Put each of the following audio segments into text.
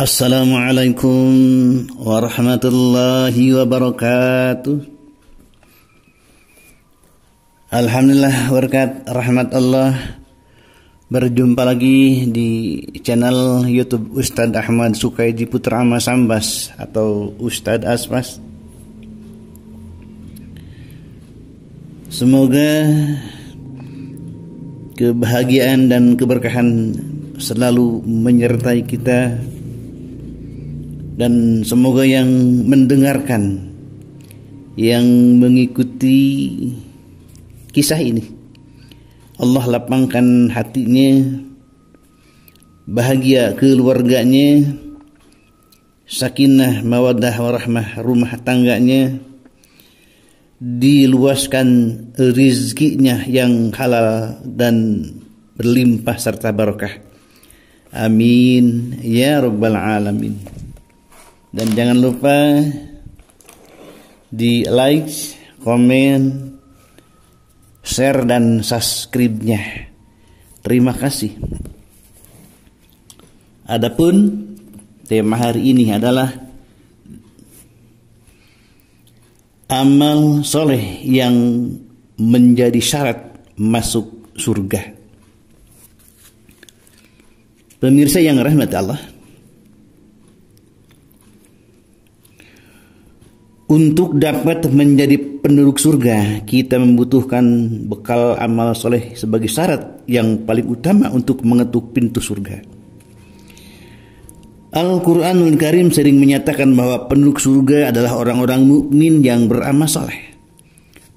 Assalamualaikum warahmatullahi wabarakatuh. Alhamdulillah berkat rahmat Allah, berjumpa lagi di channel YouTube Ustadz Ahmad Sukaiji Putra Mas Ambas atau Ustadz Aspas. Semoga kebahagiaan dan keberkahan selalu menyertai kita, dan semoga yang mendengarkan, yang mengikuti kisah ini, Allah lapangkan hatinya, bahagia keluarganya, sakinah mawaddah warahmah rumah tangganya, diluaskan rizkinya yang halal dan berlimpah serta barakah. Amin ya rabbal alamin. Dan jangan lupa di like, komen, share dan subscribe-nya. Terima kasih. Adapun tema hari ini adalah amal soleh yang menjadi syarat masuk surga. Pemirsa yang rahmat Allah, untuk dapat menjadi penduduk surga, kita membutuhkan bekal amal soleh sebagai syarat yang paling utama untuk mengetuk pintu surga. Al-Quranul Karim sering menyatakan bahwa penduduk surga adalah orang-orang mukmin yang beramal soleh,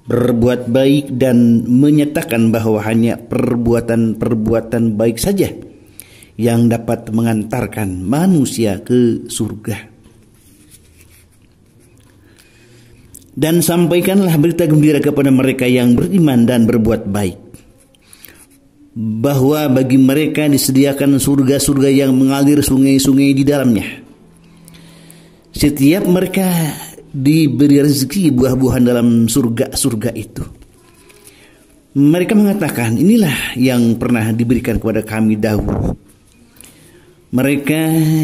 berbuat baik, dan menyatakan bahwa hanya perbuatan-perbuatan baik saja yang dapat mengantarkan manusia ke surga. Dan sampaikanlah berita gembira kepada mereka yang beriman dan berbuat baik, bahwa bagi mereka disediakan surga-surga yang mengalir sungai-sungai di dalamnya. Setiap mereka diberi rezeki buah-buahan dalam surga-surga itu. Mereka mengatakan, inilah yang pernah diberikan kepada kami dahulu. Mereka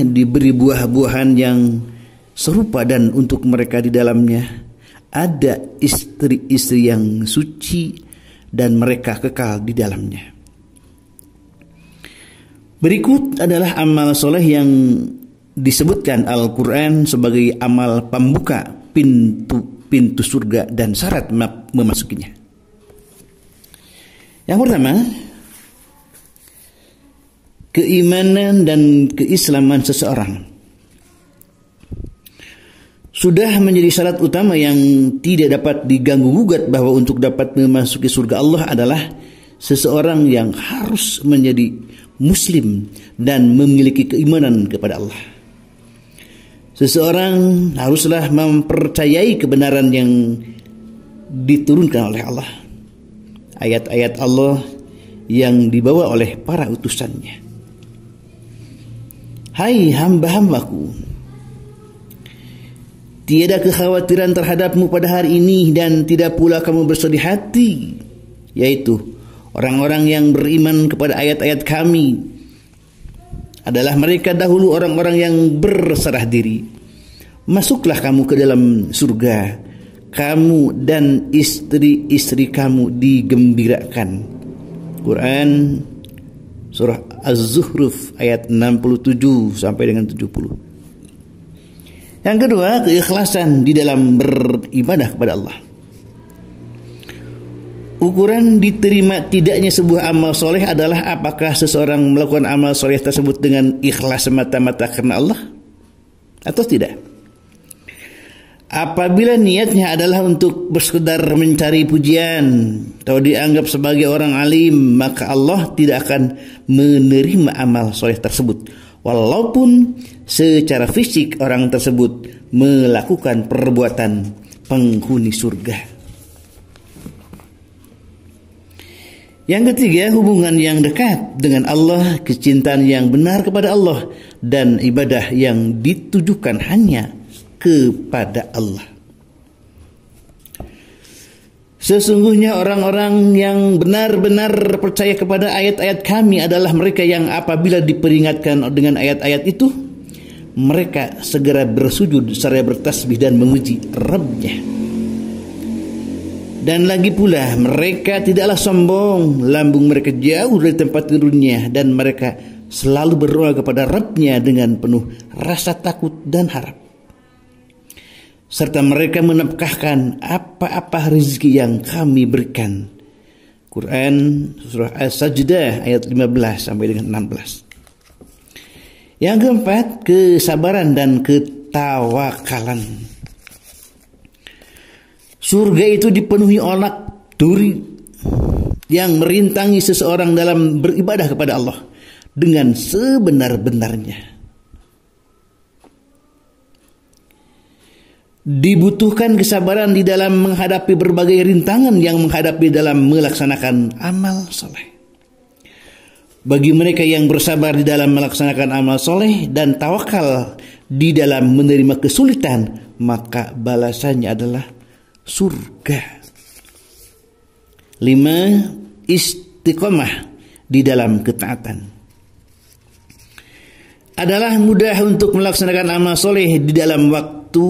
diberi buah-buahan yang serupa, dan untuk mereka di dalamnya ada istri-istri yang suci, dan mereka kekal di dalamnya. Berikut adalah amal soleh yang disebutkan Al-Quran sebagai amal pembuka pintu surga dan syarat memasukinya. Yang pertama, keimanan dan keislaman seseorang sudah menjadi syarat utama yang tidak dapat diganggu-gugat, bahwa untuk dapat memasuki surga Allah adalah seseorang yang harus menjadi muslim dan memiliki keimanan kepada Allah. Seseorang haruslah mempercayai kebenaran yang diturunkan oleh Allah, ayat-ayat Allah yang dibawa oleh para utusannya. Hai hamba-hambaku, tiada kekhawatiran terhadapmu pada hari ini, dan tidak pula kamu bersedih hati, yaitu orang-orang yang beriman kepada ayat-ayat kami adalah mereka dahulu orang-orang yang berserah diri. Masuklah kamu ke dalam surga, kamu dan istri-istri kamu digembirakan. Quran surah Az-Zuhruf ayat 67 sampai dengan 70. Yang kedua, keikhlasan di dalam beribadah kepada Allah. Ukuran diterima tidaknya sebuah amal soleh adalah apakah seseorang melakukan amal soleh tersebut dengan ikhlas semata-mata karena Allah atau tidak. Apabila niatnya adalah untuk bersekedar mencari pujian atau dianggap sebagai orang alim, maka Allah tidak akan menerima amal soleh tersebut, walaupun secara fisik orang tersebut melakukan perbuatan penghuni surga. Yang ketiga, hubungan yang dekat dengan Allah, kecintaan yang benar kepada Allah, dan ibadah yang ditujukan hanya kepada Allah. Sesungguhnya orang-orang yang benar-benar percaya kepada ayat-ayat kami adalah mereka yang apabila diperingatkan dengan ayat-ayat itu, mereka segera bersujud seraya bertasbih dan memuji Rabbnya. Dan lagi pula mereka tidaklah sombong, lambung mereka jauh dari tempat tidurnya, dan mereka selalu berdoa kepada Rabbnya dengan penuh rasa takut dan harap. Serta mereka menafkahkan apa-apa rezeki yang kami berikan. Quran surah As-Sajdah ayat 15 sampai dengan 16. Yang keempat, kesabaran dan ketawakalan. Surga itu dipenuhi onak duri yang merintangi seseorang dalam beribadah kepada Allah dengan sebenar-benarnya. Dibutuhkan kesabaran di dalam menghadapi berbagai rintangan yang menghadapi dalam melaksanakan amal soleh. Bagi mereka yang bersabar di dalam melaksanakan amal soleh dan tawakal di dalam menerima kesulitan, maka balasannya adalah surga. 5. Istiqomah di dalam ketaatan. Adalah mudah untuk melaksanakan amal soleh di dalam waktu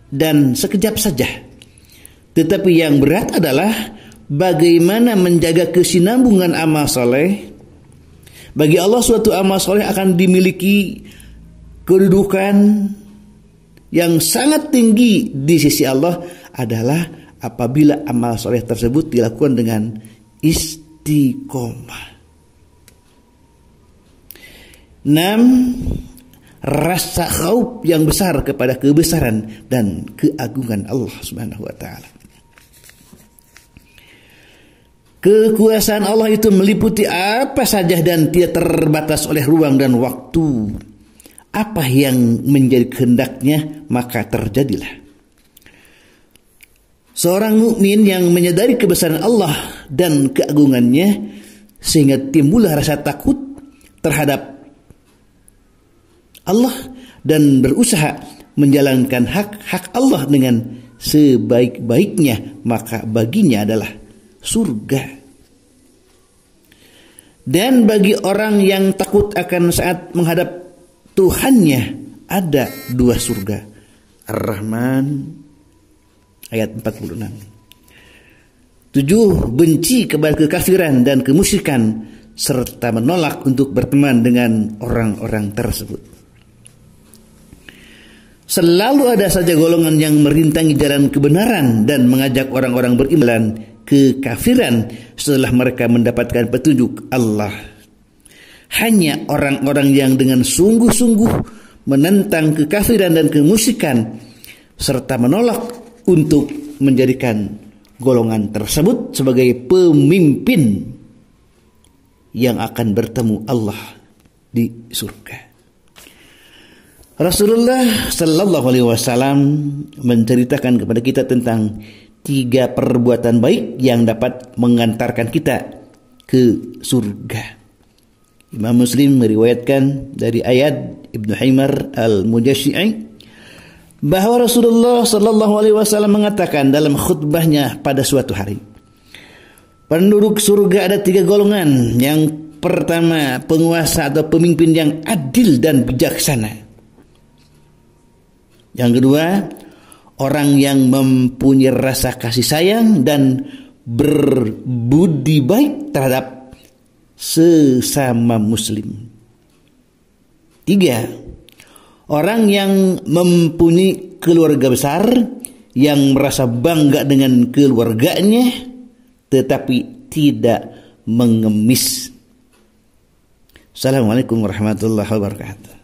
dan sekejap saja. Tetapi yang berat adalah bagaimana menjaga kesinambungan amal soleh. Bagi Allah suatu amal soleh akan dimiliki kedudukan yang sangat tinggi di sisi Allah adalah apabila amal soleh tersebut dilakukan dengan istiqomah. 6. Rasa khauf yang besar kepada kebesaran dan keagungan Allah Subhanahu wa taala. Kekuasaan Allah itu meliputi apa saja dan tidak terbatas oleh ruang dan waktu. Apa yang menjadi kehendaknya maka terjadilah. Seorang mukmin yang menyadari kebesaran Allah dan keagungannya sehingga timbullah rasa takut terhadap Allah dan berusaha menjalankan hak-hak Allah dengan sebaik-baiknya, maka baginya adalah surga. Dan bagi orang yang takut akan saat menghadap Tuhannya ada 2 surga. Ar-Rahman ayat 46. 7. Benci kepada kekafiran dan kemusyrikan serta menolak untuk berteman dengan orang-orang tersebut. Selalu ada saja golongan yang merintangi jalan kebenaran dan mengajak orang-orang beriman kekafiran setelah mereka mendapatkan petunjuk Allah. Hanya orang-orang yang dengan sungguh-sungguh menentang kekafiran dan kemusyrikan serta menolak untuk menjadikan golongan tersebut sebagai pemimpin yang akan bertemu Allah di surga. Rasulullah sallallahu alaihi wasallam menceritakan kepada kita tentang 3 perbuatan baik yang dapat mengantarkan kita ke surga. Imam Muslim meriwayatkan dari Ayad Ibnu Himar Al-Mujashi'i bahwa Rasulullah sallallahu alaihi wasallam mengatakan dalam khutbahnya pada suatu hari, penduduk surga ada 3 golongan. Yang pertama, penguasa atau pemimpin yang adil dan bijaksana. Yang kedua, orang yang mempunyai rasa kasih sayang dan berbudi baik terhadap sesama muslim. 3, orang yang mempunyai keluarga besar yang merasa bangga dengan keluarganya tetapi tidak mengemis. Assalamualaikum warahmatullahi wabarakatuh.